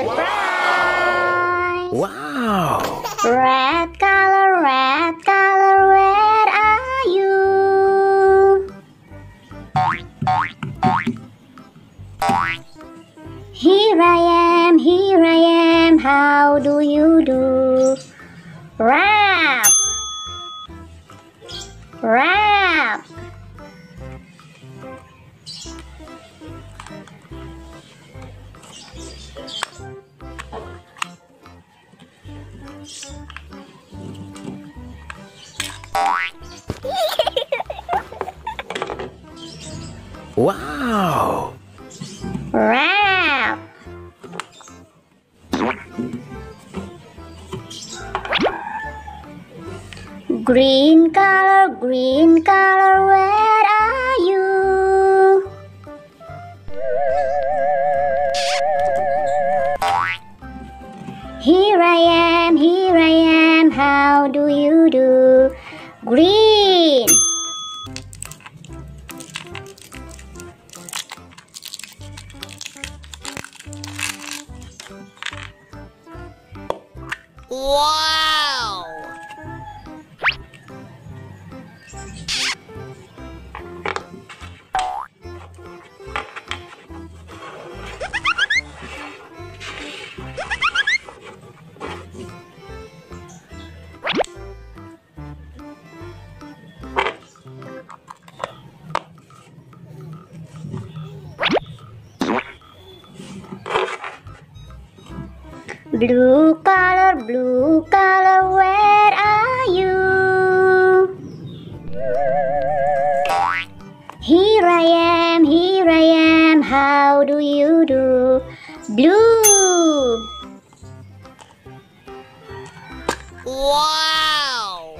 Surprise! Wow! Red color, where are you? Here I am, how do you do? Rap! Rap! Wow! Rap! Green color, where are you? Here I am, how do you do? Green! Wow! Blue color, where are you? Here I am, how do you do? Blue! Wow!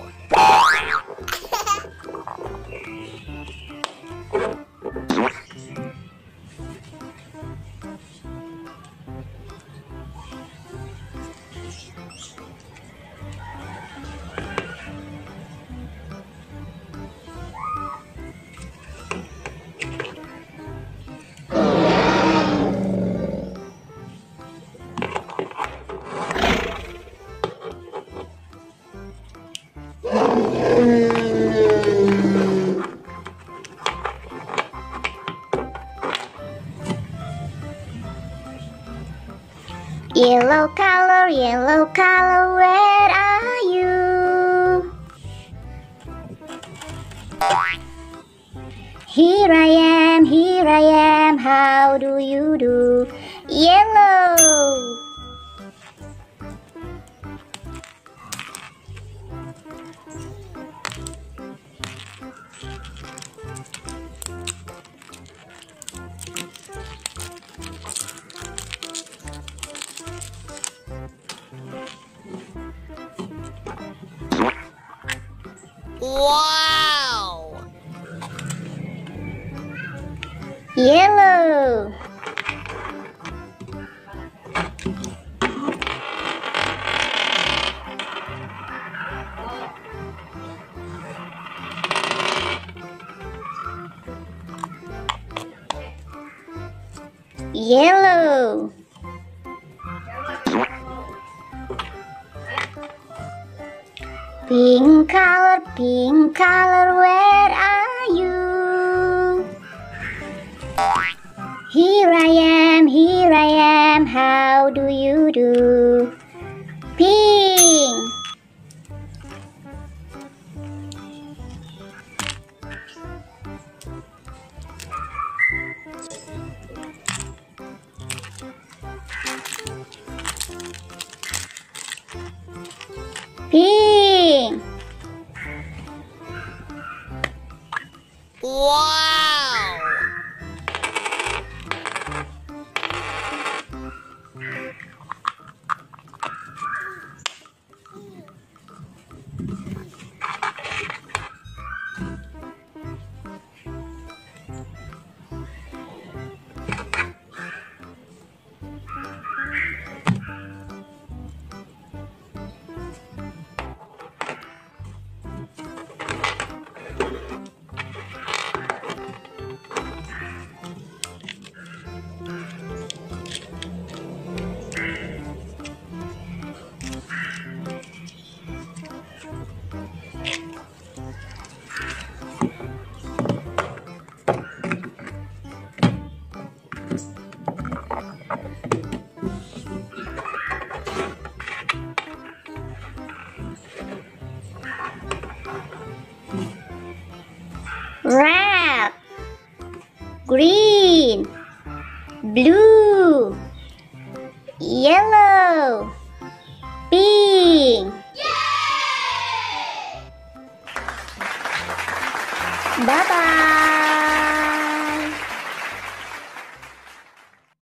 Yellow color, where are you? Here I am, how do you do? Yellow! Wow! Yellow! Yellow! Pink color, where are you? Here I am, how do you do? Pink! Pink! Wow! green, blue,